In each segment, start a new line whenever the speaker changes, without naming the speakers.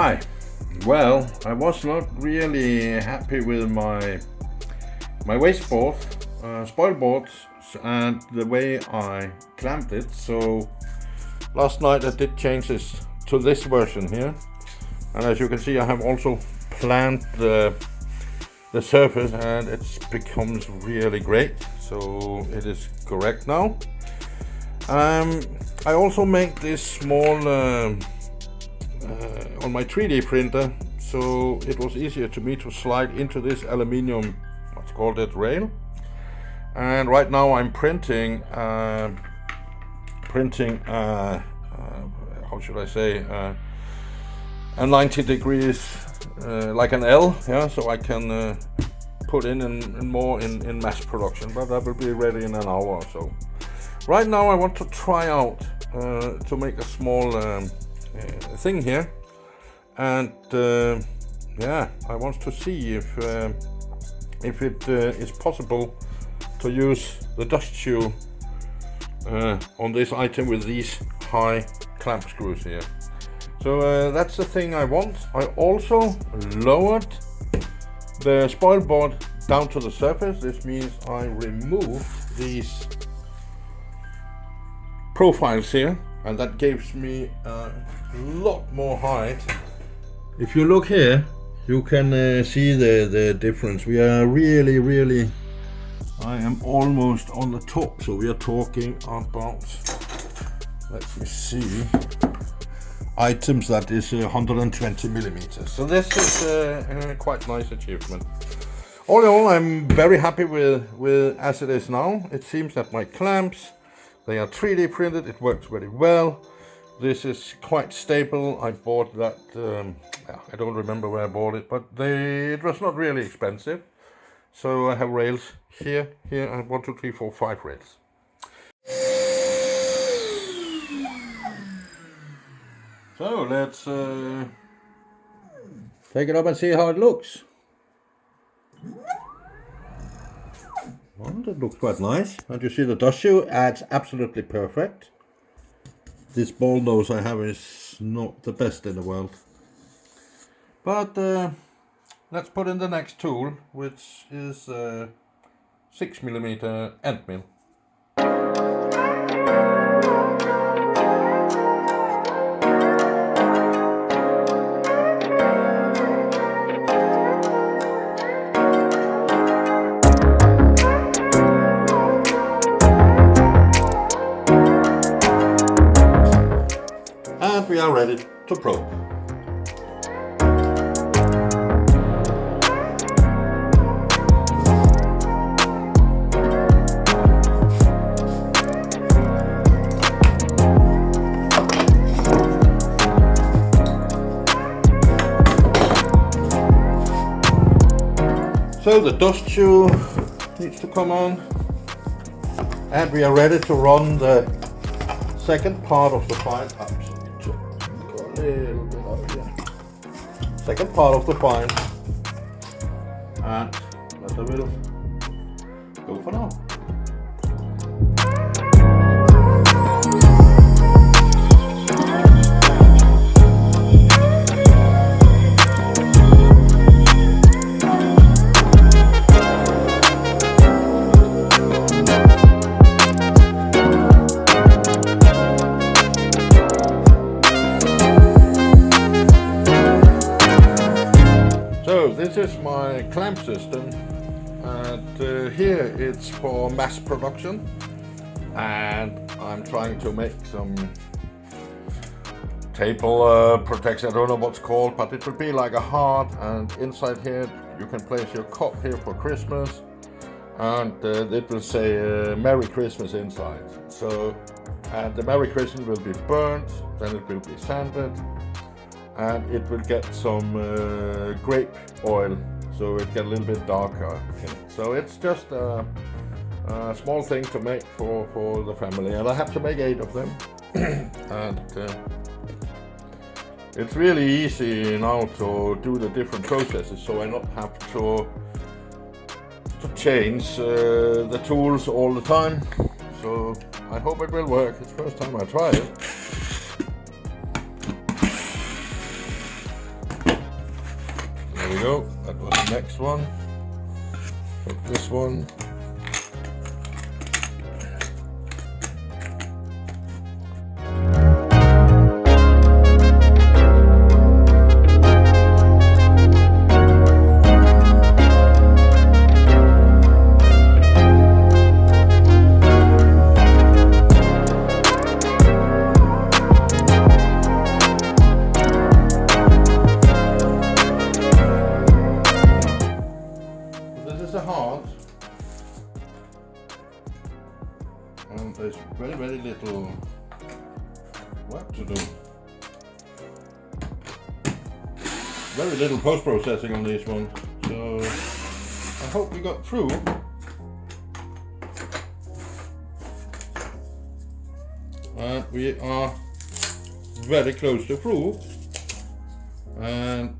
Hi. Well, I was not really happy with my wasteboard, spoil board, and the way I clamped it. So last night I did change this to this version here, and as you can see, I have also planed the surface, and it becomes really great. So it is correct now. I also make this small on my 3D printer, so it was easier to me to slide into this aluminium, what's called it, rail. And right now I'm printing how should I say, a 90 degrees like an L, yeah, so I can put in more in mass production, but that will be ready in an hour or so. Right now I want to try out to make a small thing here, and yeah, I want to see if it is possible to use the dust shoe on this item with these high clamp screws here. So that's the thing I want. I also lowered the spoil board down to the surface. This means I removed these profiles here, and that gives me a lot more height. If you look here, you can see the difference. We are really, I am almost on the top, so we are talking about, let me see, items that is 120 millimeters. So this is a quite nice achievement. All in all, I'm very happy with as it is now. It seems that my clamps, they are 3D printed, it works very well. This is quite stable. I bought that, I don't remember where I bought it, but it was not really expensive. So I have rails here, I have 1, 2, 3, 4, 5 rails. So let's take it up and see how it looks. Well, that looks quite nice. And you see the dust shoe adds absolutely perfect. This ball nose I have is not the best in the world. But let's put in the next tool, which is 6mm end mill. And we are ready to probe. So the dust shoe needs to come on, and we are ready to run the second part of the file. Go a little bit up here. Second part of the file, and that will go for now. So this is my clamp system, and here it's for mass production, and I'm trying to make some table protection. I don't know what's called, but it would be like a heart, and inside here you can place your cup here for Christmas, and it will say Merry Christmas inside. So, and the Merry Christmas will be burnt, then it will be sanded, and it will get some grape oil, so it get a little bit darker. So it's just a small thing to make for the family, and I have to make 8 of them. And it's really easy now to do the different processes, so I not have to change the tools all the time. So I hope it will work. It's the first time I try it. we go. That was the next one. Put this one. Hard, and there's very little work to do. Very little post-processing on this one, so I hope we got through. And we are very close to through, and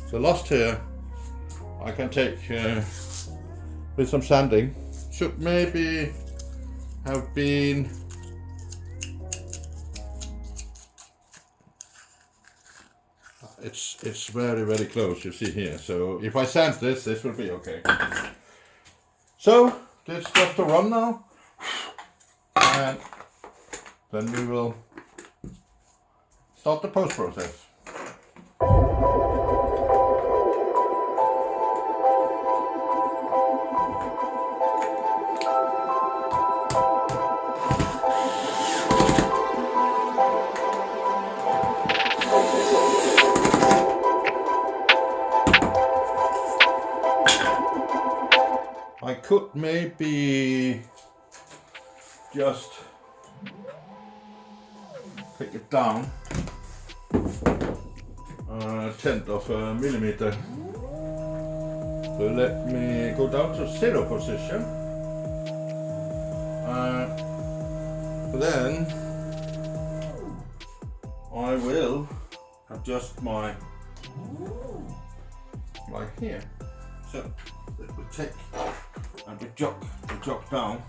the last here I can take with some sanding. Should maybe have been it's very close, you see here. So if I sand this will be okay. So this is just to run now, and then we will start the post process. I could maybe just take it down a tenth of a millimeter. So let me go down to 0 position. Then I will adjust my right here. So it will take and we jog down.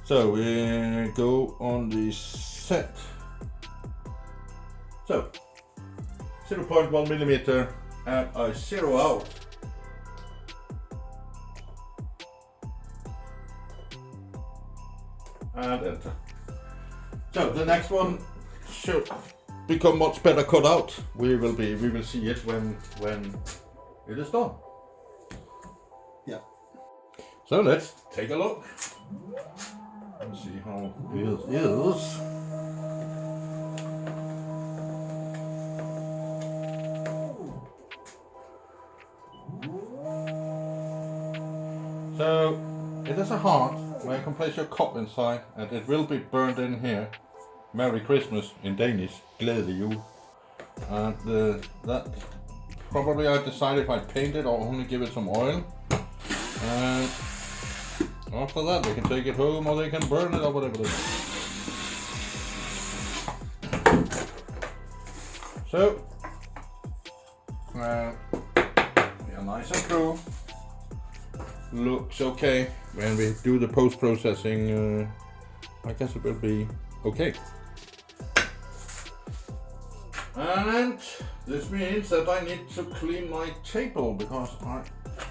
So we go on the set. So 0.1 millimeter, and I zero out. And enter. So the next one should become much better cut out. We will see it when it is done. Yeah. So let's take a look and see how it is. So it is a heart where you can place your cup inside, and it will be burned in here. Merry Christmas in Danish, glædelig jul. And that probably I decide if I paint it or only give it some oil. And after that they can take it home or they can burn it or whatever they do. So, yeah, nice and true. Looks okay. When we do the post-processing, I guess it will be okay. And this means that I need to clean my table because I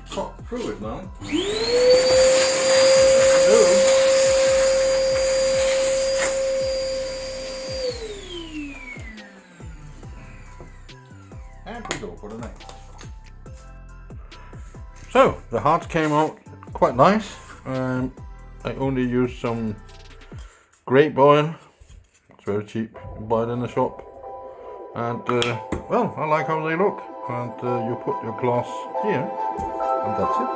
cut through it now. And we go for the next. So the heart came out quite nice. I only used some grape oil. It's very cheap. You buy it in the shop. And well, I like how they look. And you put your glass here, and that's it.